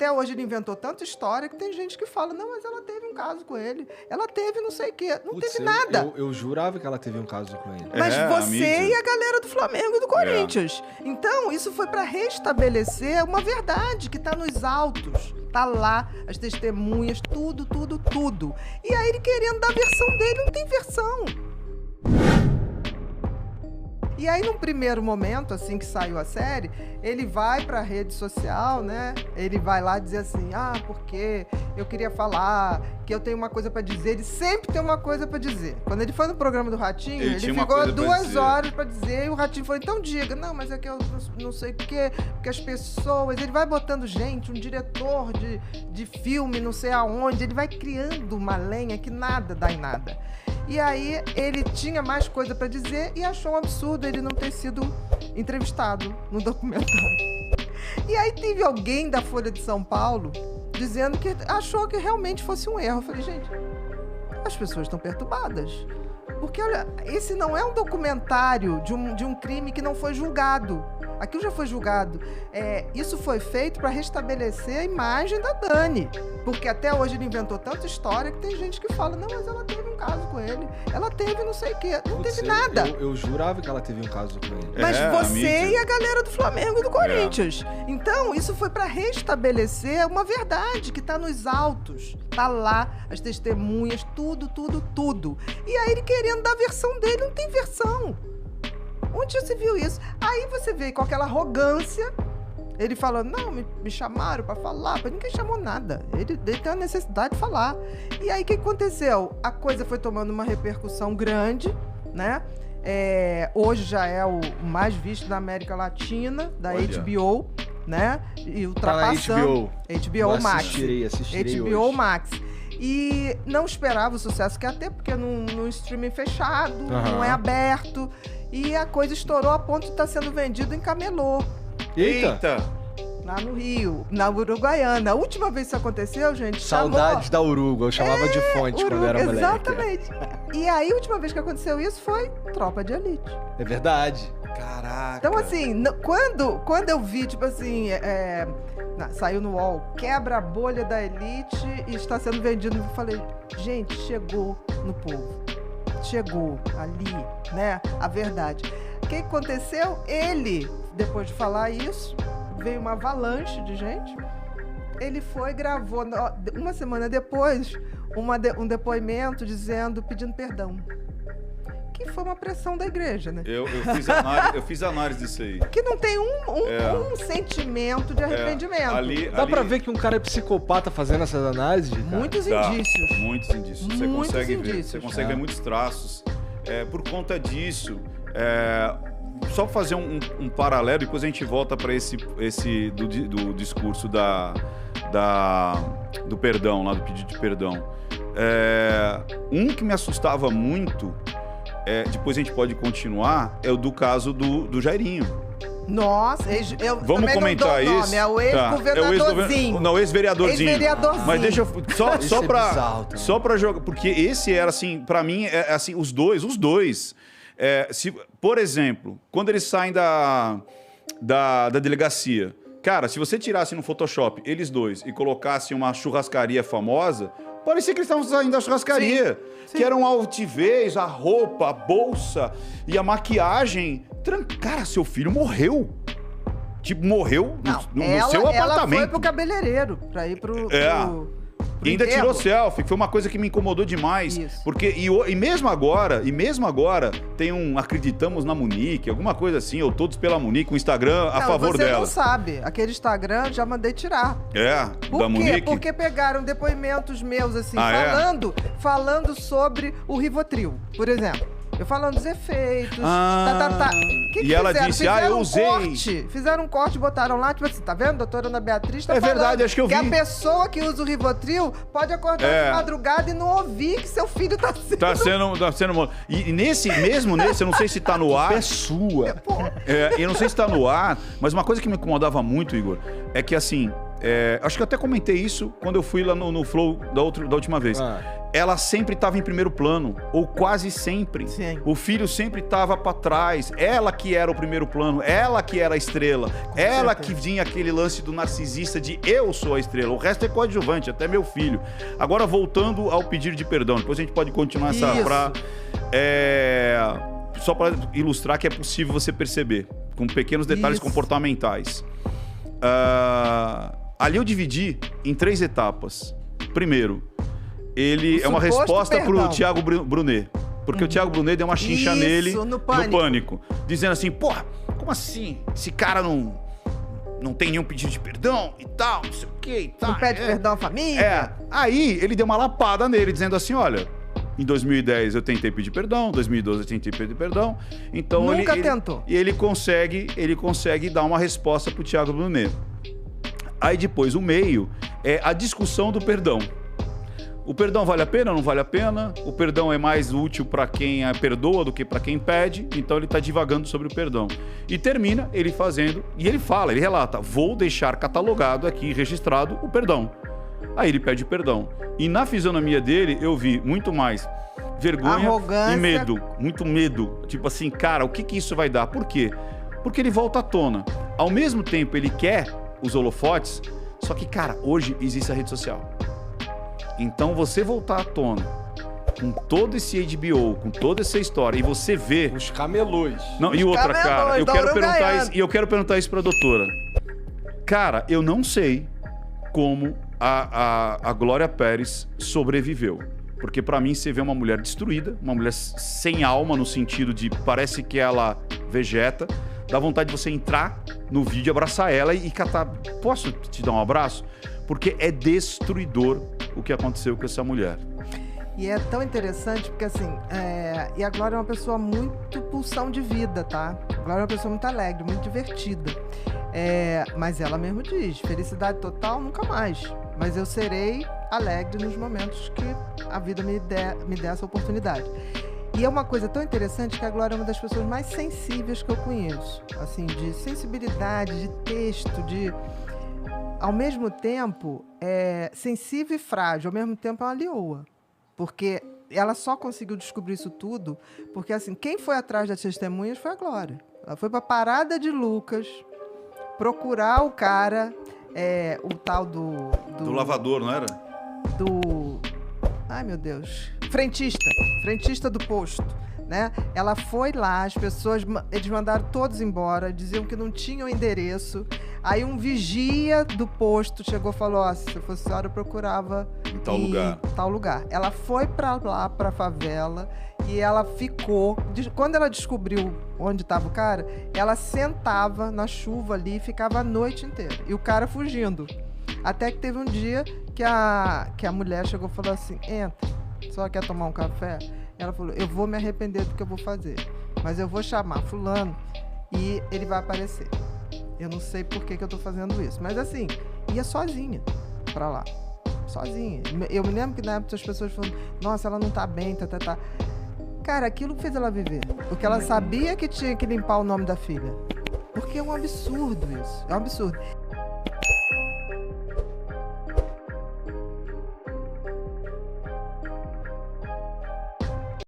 até hoje ele inventou tanta história que tem gente que fala, não, mas ela teve um caso com ele. Ela teve não sei o quê. Não teve nada. Eu jurava que ela teve um caso com ele. Mas você e a galera do Flamengo e do Corinthians. Então, isso foi para restabelecer uma verdade que tá nos autos. Tá lá, as testemunhas, tudo, tudo, tudo. E aí ele querendo dar a versão dele, não tem versão. E aí, num primeiro momento, assim que saiu a série, ele vai pra rede social, né? Ele vai lá dizer assim, porque eu queria falar, que eu tenho uma coisa pra dizer. Ele sempre tem uma coisa pra dizer. Quando ele foi no programa do Ratinho, ele ficou 2 horas pra dizer, e o Ratinho falou, então diga. Não, mas é que eu não sei o quê, porque as pessoas... Ele vai botando gente, um diretor de filme, não sei aonde, ele vai criando uma lenha que nada dá em nada. E aí ele tinha mais coisa pra dizer e achou um absurdo ele não ter sido entrevistado no documentário. E aí teve alguém da Folha de São Paulo dizendo que achou que realmente fosse um erro. Eu falei, gente, as pessoas estão perturbadas. Porque, olha, esse não é um documentário de um crime que não foi julgado. Aquilo já foi julgado. Isso foi feito para restabelecer a imagem da Dani. Porque até hoje ele inventou tanta história que tem gente que fala, não, mas ela teve um caso com ele. Ela teve não sei o quê. Não teve nada. Eu jurava que ela teve um caso com ele. Mas você e a galera do Flamengo e do Corinthians. Então, isso foi para restabelecer uma verdade que tá nos autos. Tá lá, as testemunhas, tudo, tudo, tudo. E aí ele querendo dar a versão dele, não tem versão. Onde você viu isso? Aí você vê com aquela arrogância, ele falando, não, me chamaram pra falar, mas ninguém chamou nada. Ele tem a necessidade de falar. E aí o que aconteceu? A coisa foi tomando uma repercussão grande, né? Hoje já é o mais visto da América Latina, da HBO, né? E ultrapassando... HBO Max. Assistirei HBO hoje. Max. E não esperava o sucesso que ia ter, porque num streaming fechado, não é aberto. E a coisa estourou a ponto de estar sendo vendido em camelô. Eita! Lá no Rio, na Uruguaiana. A última vez que isso aconteceu, gente, Saudades da Uruguai, eu chamava de fonte quando era moleque. Exatamente. E aí, a última vez que aconteceu isso foi Tropa de Elite. É verdade. Caraca. Então, assim, quando eu vi, tipo assim, saiu no UOL, quebra a bolha da Elite e está sendo vendido, eu falei, gente, chegou no povo. Chegou ali, né, a verdade. O que aconteceu? Ele, depois de falar isso, veio uma avalanche de gente. Ele foi, gravou, uma semana depois, um depoimento pedindo perdão. Que foi uma pressão da igreja, né? Eu fiz análise disso aí. Que não tem um sentimento de arrependimento. Dá pra ver que um cara é psicopata fazendo essas análises, cara? Muitos indícios. Muitos indícios. Você consegue ver. Você consegue ver muitos traços. Por conta disso, só fazer um paralelo, depois a gente volta para esse do discurso do perdão, lá do pedido de perdão. Um que me assustava muito, depois a gente pode continuar, é o do caso do Jairinho. Nossa, vamos comentar isso. É o ex-governadorzinho. Não, ex-vereadorzinho. Ex-vereadorzinho. Mas deixa eu só pra jogar, porque esse era assim, pra mim, assim, os dois. Por exemplo, quando eles saem da delegacia, cara, se você tirasse no Photoshop eles dois e colocasse uma churrascaria famosa, parecia que eles estavam saindo da churrascaria. Sim. Que era um altivez, a roupa, a bolsa e a maquiagem. Cara, seu filho morreu. Tipo, morreu no seu apartamento. Ela foi pro cabeleireiro, pra ir pro E ainda tirou selfie, que foi uma coisa que me incomodou demais. Isso. Porque, e mesmo agora, tem Acreditamos na Munique, alguma coisa assim, ou Todos pela Munique, um Instagram a favor dela. Você não sabe, aquele Instagram já mandei tirar. Da Munique? Porque pegaram depoimentos meus, assim, falando sobre o Rivotril, por exemplo. Eu falando dos efeitos, Que ela fizeram? disse, eu usei. Fizeram um corte, botaram lá, tipo assim, tá vendo? Doutora Ana Beatriz tá falando. É verdade, acho que eu vi. Que a pessoa que usa o Rivotril pode acordar de madrugada e não ouvir que seu filho tá sendo... Tá sendo... E mesmo nesse, eu não sei se tá no ar. É sua. Eu não sei se tá no ar, mas uma coisa que me incomodava muito, Igor, é que assim, acho que eu até comentei isso quando eu fui lá no Flow da última vez. ela sempre estava em primeiro plano, ou quase sempre. Sim. O filho sempre estava para trás, ela que era o primeiro plano, ela que era a estrela, ela que vinha aquele lance do narcisista de eu sou a estrela, o resto é coadjuvante, até meu filho. Agora, voltando ao pedido de perdão, depois a gente pode continuar essa... Só para ilustrar que é possível você perceber, com pequenos detalhes comportamentais. Ali eu dividi em 3 etapas. Primeiro, ele é uma resposta pro Thiago Brunet. Porque o Thiago Brunet deu uma chincha nele no pânico. Dizendo assim, porra, como assim? Esse cara não tem nenhum pedido de perdão e tal, não sei o que e tal. Não pede perdão à família? Aí ele deu uma lapada nele, dizendo assim, olha, em 2010 eu tentei pedir perdão, em 2012 eu tentei pedir perdão. Então Nunca tentou. E ele consegue dar uma resposta pro Thiago Brunet. Aí depois, o meio é a discussão do perdão. O perdão vale a pena ou não vale a pena? O perdão é mais útil para quem perdoa do que para quem pede, então ele está divagando sobre o perdão. E termina ele fazendo, e ele relata, vou deixar catalogado aqui, registrado, o perdão. Aí ele pede perdão. E na fisionomia dele eu vi muito mais vergonha e medo. Muito medo. Tipo assim, cara, o que isso vai dar? Por quê? Porque ele volta à tona. Ao mesmo tempo ele quer os holofotes, só que, cara, hoje existe a rede social. Então você voltar à tona com todo esse HBO, com toda essa história, e você vê... Os camelôs. Não, e outra, cara, eu quero perguntar isso pra doutora. Cara, eu não sei como a Glória Pérez sobreviveu. Porque pra mim você vê uma mulher destruída, uma mulher sem alma, no sentido de parece que ela vegeta, dá vontade de você entrar no vídeo, abraçar ela e catar... Posso te dar um abraço? Porque é destruidor o que aconteceu com essa mulher. E é tão interessante porque, assim, e a Glória é uma pessoa muito pulsão de vida, tá? A Glória é uma pessoa muito alegre, muito divertida. Mas ela mesmo diz, felicidade total, nunca mais. Mas eu serei alegre nos momentos que a vida me der essa oportunidade. E é uma coisa tão interessante que a Glória é uma das pessoas mais sensíveis que eu conheço. Assim, de sensibilidade, de texto, de... Ao mesmo tempo, sensível e frágil, ao mesmo tempo é uma leoa. Porque ela só conseguiu descobrir isso tudo porque, assim, quem foi atrás das testemunhas foi a Glória. Ela foi pra parada de Lucas procurar o cara, o tal do lavador, não era? Ai, meu Deus. Frentista do posto, né? Ela foi lá, as pessoas, eles mandaram todos embora, diziam que não tinham endereço. Aí um vigia do posto chegou e falou, se eu fosse senhora, eu procurava em tal lugar. Ela foi pra lá, pra favela, e ela ficou... Quando ela descobriu onde estava o cara, ela sentava na chuva ali e ficava a noite inteira. E o cara fugindo. Até que teve um dia que a mulher chegou e falou assim, entra, só quer tomar um café? Ela falou, eu vou me arrepender do que eu vou fazer, mas eu vou chamar fulano e ele vai aparecer. Eu não sei por que eu tô fazendo isso. Mas assim, ia sozinha pra lá. Sozinha. Eu me lembro que na época as pessoas falando, nossa, ela não tá bem, tá. Cara, aquilo fez ela viver. Porque ela sabia que tinha que limpar o nome da filha. Porque é um absurdo isso. É um absurdo.